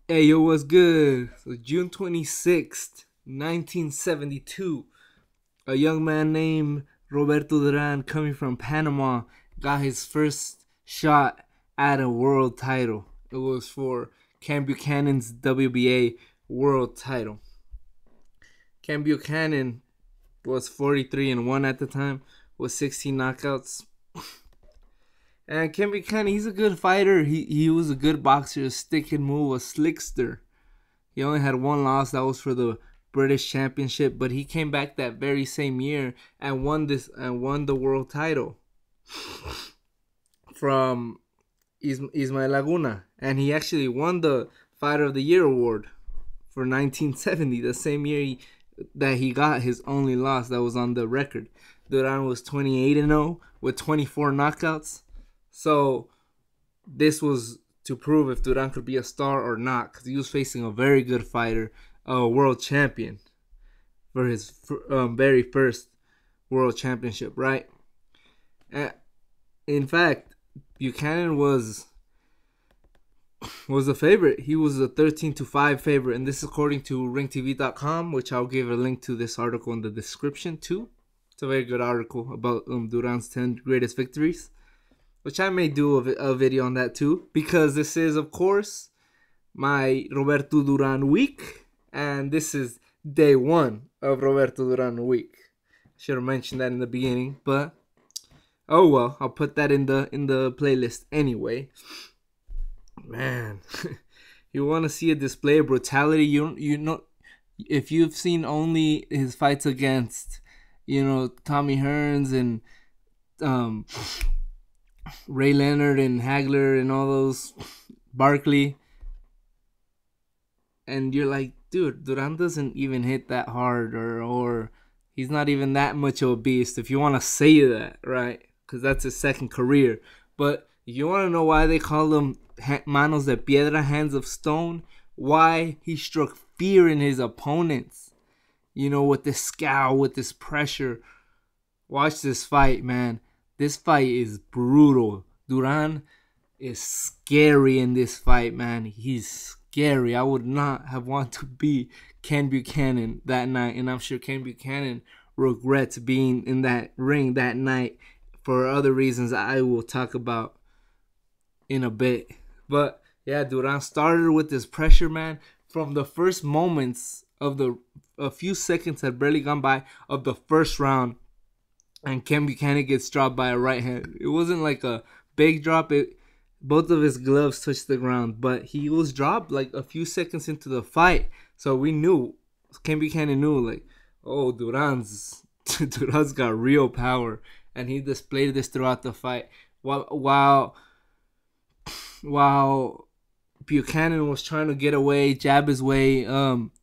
Hey, yo, what's good? So, June 26th, 1972, a young man named Roberto Duran, coming from Panama, got his first shot at a world title. It was for Ken Buchanan's WBA world title. Ken Buchanan was 43-1 at the time, with 16 knockouts. And Ken Buchanan, he's a good fighter. He was a good boxer, a stick and move, a slickster. He only had one loss. That was for the British Championship, but he came back that very same year and won the world title from Ismael Laguna, and he actually won the Fighter of the Year award for 1970, the same year that he got his only loss that was on the record. Duran was 28-0 with 24 knockouts. So this was to prove if Duran could be a star or not, because he was facing a very good fighter, a world champion, for his very first world championship, right? In fact, Buchanan was the favorite. He was a 13-5 favorite, and this is according to ringtv.com, which I'll give a link to this article in the description too. It's a very good article about Duran's 10 greatest victories, which I may do a video on that too, because this is, of course, my Roberto Duran week, and this is day one of Roberto Duran week. Should have mentioned that in the beginning, but oh well, I'll put that in the playlist anyway. Man, you want to see a display of brutality? You know, if you've seen only his fights against, Tommy Hearns and Ray Leonard and Hagler and all those, Barkley, and you're like, dude, Duran doesn't even hit that hard, or he's not even that much of a beast, if you want to say that, right? Because that's his second career. But you want to know why they call him manos de piedra, hands of stone? Why he struck fear in his opponents, with this scowl, with this pressure. Watch this fight, man. This fight is brutal. Duran is scary in this fight, man. He's scary. I would not have wanted to be Ken Buchanan that night, and I'm sure Ken Buchanan regrets being in that ring that night for other reasons I will talk about in a bit. But yeah, Duran started with this pressure, man. From the first moments of a few seconds had barely gone by of the first round, and Ken Buchanan gets dropped by a right hand. It wasn't like a big drop. Both of his gloves touched the ground, but he was dropped like a few seconds into the fight. So we knew, Ken Buchanan knew, like, oh, Duran's got real power, and he displayed this throughout the fight. While Buchanan was trying to get away, jab his way,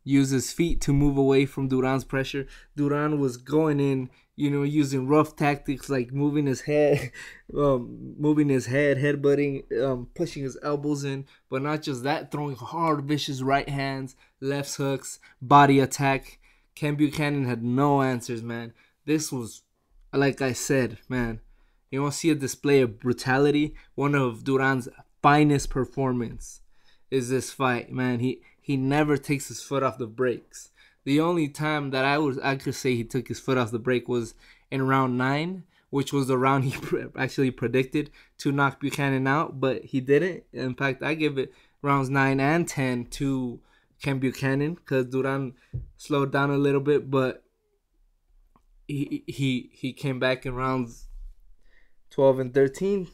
use his feet to move away from Duran's pressure, Duran was going in, using rough tactics like moving his head, headbutting, pushing his elbows in, but not just that, throwing hard, vicious right hands, left hooks, body attack. Ken Buchanan had no answers, man. This was, like I said, man, you want to see a display of brutality? One of Duran's finest performance is this fight, man. He never takes his foot off the brakes. The only time that I could say he took his foot off the brake was in round 9, which was the round he actually predicted to knock Buchanan out, but he didn't. In fact, I give it rounds 9 and 10 to Ken Buchanan, because Duran slowed down a little bit, but he came back in rounds 12 and 13.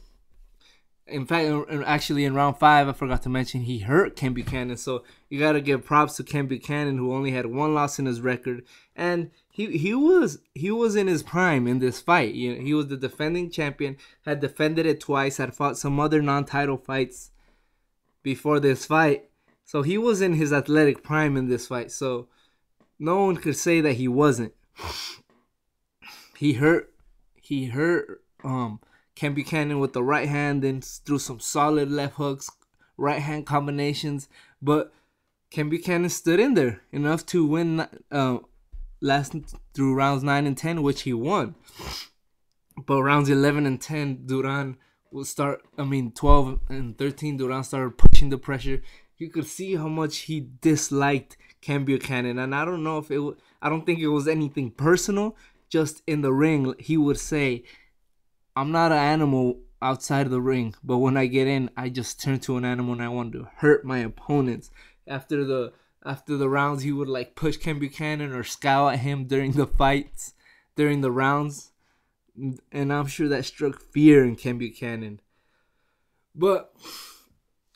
In fact, actually in round 5, I forgot to mention, he hurt Ken Buchanan. So you got to give props to Ken Buchanan, who only had one loss in his record, and he was in his prime in this fight. He was the defending champion, had defended it twice, had fought some other non-title fights before this fight. So he was in his athletic prime in this fight. So no one could say that he wasn't. He hurt Ken Buchanan with the right hand, then threw some solid left hooks, right hand combinations. But Ken Buchanan stood in there enough to win last through rounds 9 and 10, which he won. But rounds 11 and 10, 12 and 13, Duran started pushing the pressure. you could see how much he disliked Ken Buchanan. And I don't know if I don't think it was anything personal. Just in the ring, he would say, I'm not an animal outside of the ring, but when I get in, I just turn to an animal and I want to hurt my opponents. After the rounds, he would like push Ken Buchanan or scowl at him during the fights, during the rounds. And I'm sure that struck fear in Ken Buchanan. But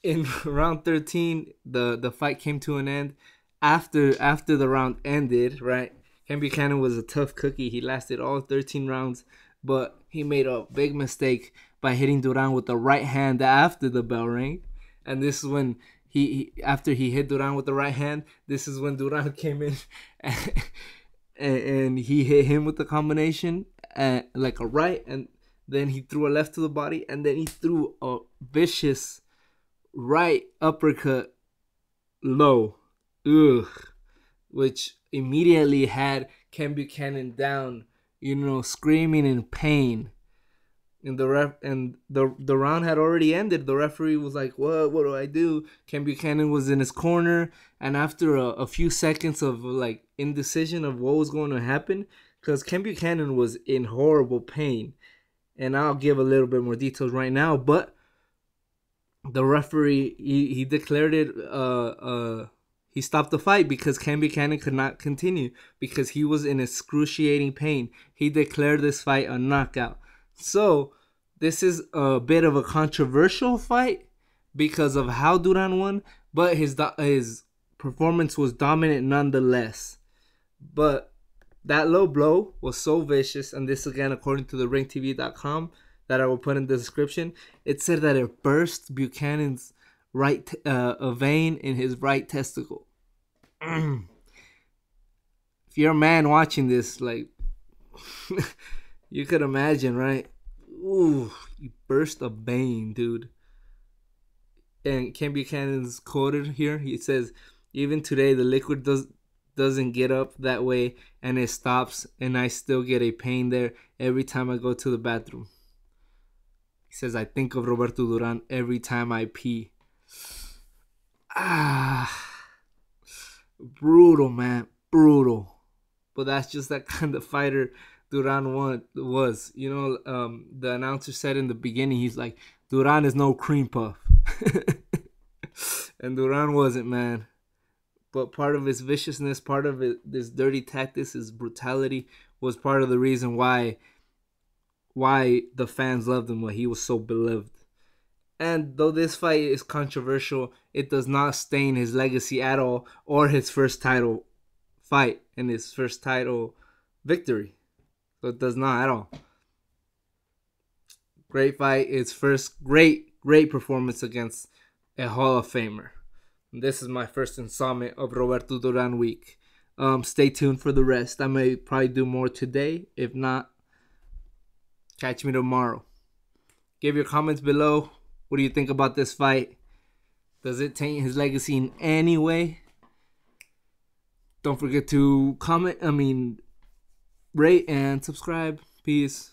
in round 13, the fight came to an end. After the round ended, right? Ken Buchanan was a tough cookie. He lasted all 13 rounds, but he made a big mistake by hitting Duran with the right hand after the bell rang. And this is when after he hit Duran with the right hand, this is when Duran came in and he hit him with the combination, like a right, and then he threw a left to the body, and then he threw a vicious right uppercut low, which immediately had Ken Buchanan down, screaming in pain. And the round had already ended. The referee was like, "What do I do?" Ken Buchanan was in his corner, and after a few seconds of like indecision of what was going to happen, because Ken Buchanan was in horrible pain, and I'll give a little bit more details right now. But the referee he declared it. He stopped the fight because Ken Buchanan could not continue because he was in excruciating pain. He declared this fight a knockout. So, this is a bit of a controversial fight because of how Duran won, but his performance was dominant nonetheless. But that low blow was so vicious, and this again according to the ringtv.com that I will put in the description. It said that it burst Buchanan's a vein in his right testicle. If you're a man watching this, like, you could imagine, right? Ooh, you burst a vein, dude. And Ken Buchanan's quoted here. He says, "Even today, the liquid doesn't get up that way, and it stops, and I still get a pain there every time I go to the bathroom." He says, "I think of Roberto Duran every time I pee." Brutal, man, brutal. But that's just that kind of fighter Duran was. The announcer said in the beginning, he's like, Duran is no cream puff. And Duran wasn't, man. But part of his viciousness, part of this dirty tactics, his brutality, was part of the reason why the fans loved him, why he was so beloved. And though this fight is controversial, it does not stain his legacy at all, or his first title fight and his first title victory. So it does not at all. Great fight. His first great performance against a Hall of Famer. And this is my first installment of Roberto Duran week. Stay tuned for the rest. I may probably do more today. If not, catch me tomorrow. Give your comments below. What do you think about this fight? Does it taint his legacy in any way? Don't forget to rate and subscribe. Peace.